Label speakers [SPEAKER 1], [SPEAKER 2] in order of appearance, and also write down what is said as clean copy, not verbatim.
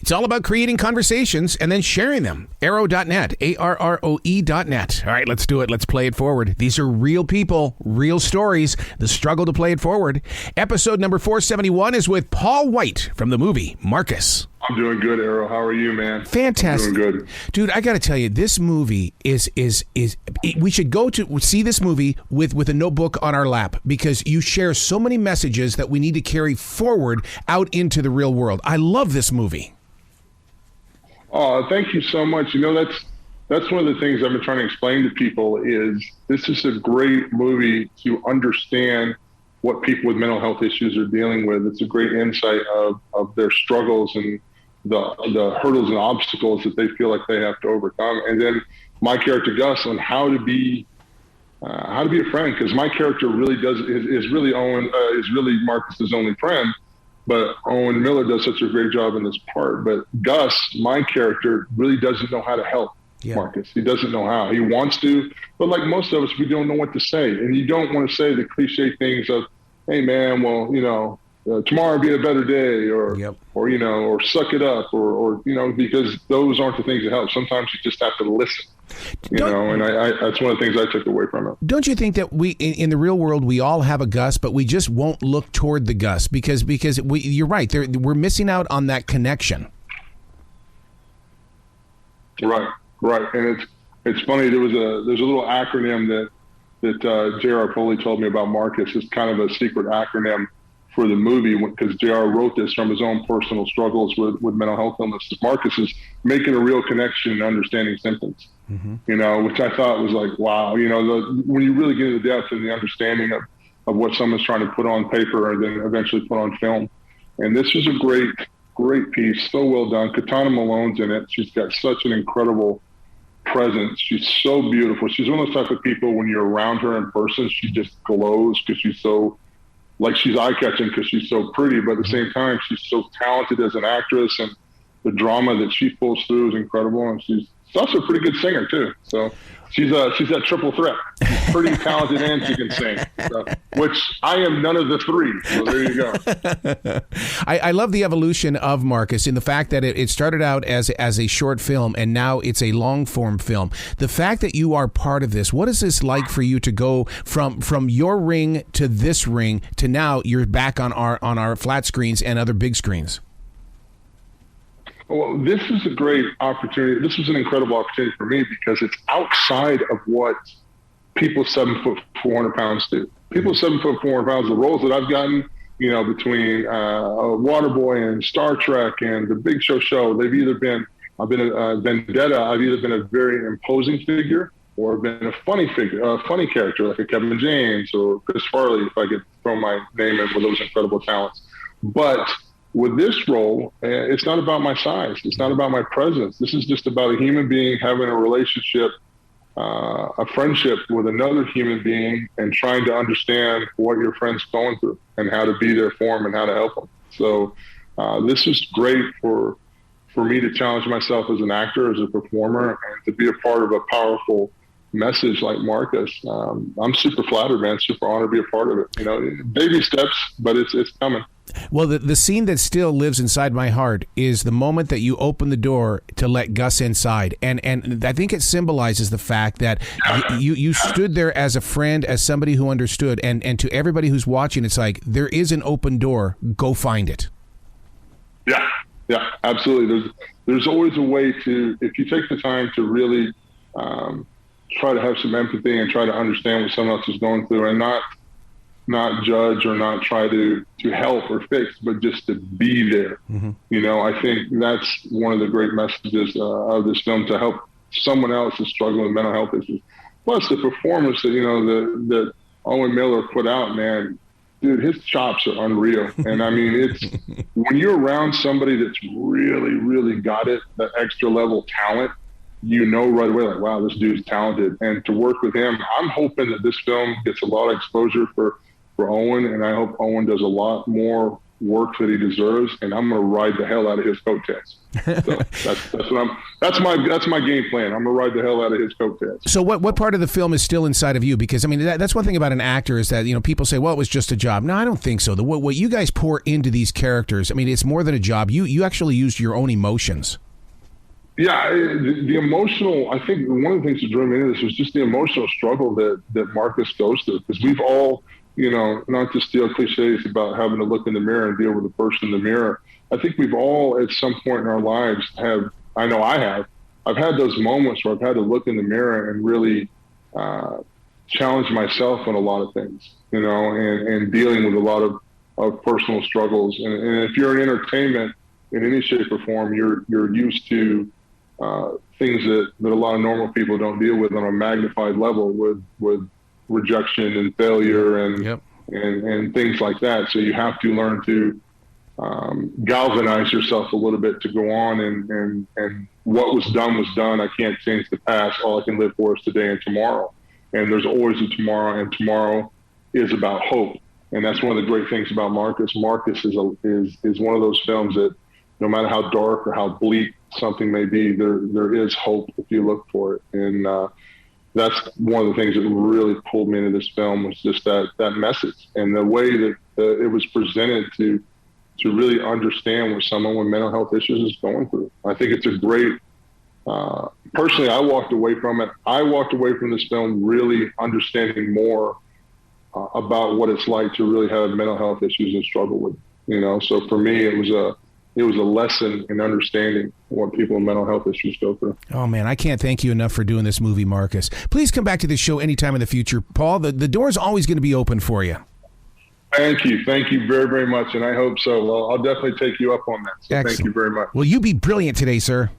[SPEAKER 1] It's all about creating conversations and then sharing them. Arrow.net, ARROE.net. All right, let's do it. Let's play it forward. These are real people, real stories, the struggle to play it forward. Episode number 471 is with Paul Wight from the movie Marcus.
[SPEAKER 2] I'm doing good, Arrow. How are you, man?
[SPEAKER 1] Fantastic.
[SPEAKER 2] I'm doing good.
[SPEAKER 1] Dude, I got to tell you, this movie is we should go to see this movie with a notebook on our lap, because you share so many messages that we need to carry forward out into the real world. I love this movie.
[SPEAKER 2] Oh, thank you so much. You know, that's one of the things I've been trying to explain to people is this is a great movie to understand what people with mental health issues are dealing with. It's a great insight of their struggles and the hurdles and obstacles that they feel like they have to overcome. And then my character Gus on how to be a friend, because my character really is really Owen is really Marcus's only friend, but Owen Miller does such a great job in this part. But Gus, my character, really doesn't know how to help Marcus. He doesn't know how. He wants to, but like most of us, we don't know what to say. And you don't want to say the cliche things of, hey man, well, you know, tomorrow will be a better day, or you know, or suck it up, or you know, because those aren't the things that help. Sometimes you just have to listen, you know, and I that's one of the things I took away from it.
[SPEAKER 1] Don't you think that we in the real world we all have a Gus, but we just won't look toward the Gus because you're right, we're missing out on that connection.
[SPEAKER 2] Right, and it's funny. There's a little acronym that J.R. Poli told me about Marcus. It's kind of a secret acronym for the movie, because J.R. wrote this from his own personal struggles with mental health illness. Marcus is making a real connection and understanding symptoms, you know, which I thought was like, wow, you know, when you really get into the depth and the understanding of what someone's trying to put on paper and then eventually put on film. And this was a great piece, so well done. Katana Malone's in it. She's got such an incredible presence. She's so beautiful. She's one of those type of people, when you're around her in person, she just glows because she's so, like, she's eye-catching because she's so pretty, but at the same time, she's so talented as an actress, and the drama that she pulls through is incredible. And she's also a pretty good singer too. So she's that triple threat. She's pretty talented and she can sing, which I am none of the three. So there you go.
[SPEAKER 1] I love the evolution of Marcus in the fact that it started out as a short film and now it's a long form film. The fact that you are part of this, what is this like for you to go from your ring to this ring to now you're back on our flat screens and other big screens?
[SPEAKER 2] Well, this is a great opportunity. This was an incredible opportunity for me because it's outside of what people 7 foot 400 pounds do. People 7 foot 400 pounds, the roles that I've gotten, you know, between Waterboy and Star Trek and The Big Show, they've either been, I've been a Vendetta, I've either been a very imposing figure or I've been a funny figure, a funny character like a Kevin James or Chris Farley, if I could throw my name in with those incredible talents. But with this role, it's not about my size. It's not about my presence. This is just about a human being having a relationship, a friendship with another human being and trying to understand what your friend's going through and how to be there for them and how to help them. So this is great for me to challenge myself as an actor, as a performer, and to be a part of a powerful message like Marcus. I'm super flattered, man. Super honored to be a part of it. You know, baby steps, but it's coming.
[SPEAKER 1] Well, the scene that still lives inside my heart is the moment that you open the door to let Gus inside. And I think it symbolizes the fact that you stood there as a friend, as somebody who understood. And to everybody who's watching, it's like, there is an open door. Go find it. Yeah, absolutely. There's always a way to, if you take the time to really try to have some empathy and try to understand what someone else is going through and not judge or not try to help or fix, but just to be there. Mm-hmm. You know, I think that's one of the great messages of this film, to help someone else who's struggling with mental health issues. Plus the performance that, you know, that Owen Miller put out, man, dude, his chops are unreal. And I mean, it's when you're around somebody that's really, really got it, that extra level talent, you know right away, like, wow, this dude's talented. And to work with him, I'm hoping that this film gets a lot of exposure for Owen, and I hope Owen does a lot more
[SPEAKER 2] work that he deserves, and I'm going to ride the hell out of his coattails. So that's my game plan. I'm going to ride the hell out of his coattails.
[SPEAKER 1] So what part of the film is still inside of you? Because I mean, that's one thing about an actor is that, you know, people say, well, it was just a job. No, I don't think so. What you guys pour into these characters, I mean, it's more than a job. You actually used your own emotions. Yeah,
[SPEAKER 2] the emotional, I think one of the things that drew me into this was just the emotional struggle that Marcus goes through. Because we've all, you know, not to steal cliches about having to look in the mirror and deal with the person in the mirror. I think we've all at some point in our lives I've had those moments where I've had to look in the mirror and really challenge myself on a lot of things, you know, and dealing with a lot of personal struggles. And if you're in entertainment in any shape or form, you're used to things that a lot of normal people don't deal with on a magnified level with rejection and failure and things like that. So you have to learn to galvanize yourself a little bit to go on, and what was done. I can't change the past. All I can live for is today and tomorrow. And there's always a tomorrow, and tomorrow is about hope. And that's one of the great things about Marcus. Marcus is one of those films that no matter how dark or how bleak something may be, there is hope if you look for it. And that's one of the things that really pulled me into this film, was just that message and the way that it was presented to really understand what someone with mental health issues is going through. I think it's a great, personally, I walked away from it. I walked away from this film really understanding more about what it's like to really have mental health issues and struggle with, you know? So for me, it was a lesson in understanding what people with mental health issues go through.
[SPEAKER 1] Oh, man, I can't thank you enough for doing this movie, Marcus. Please come back to this show anytime in the future. Paul, the door's always going to be open for you.
[SPEAKER 2] Thank you. Thank you very, very much, and I hope so. Well, I'll definitely take you up on that. So
[SPEAKER 1] Excellent.
[SPEAKER 2] Thank you very much.
[SPEAKER 1] Well, you be brilliant today, sir.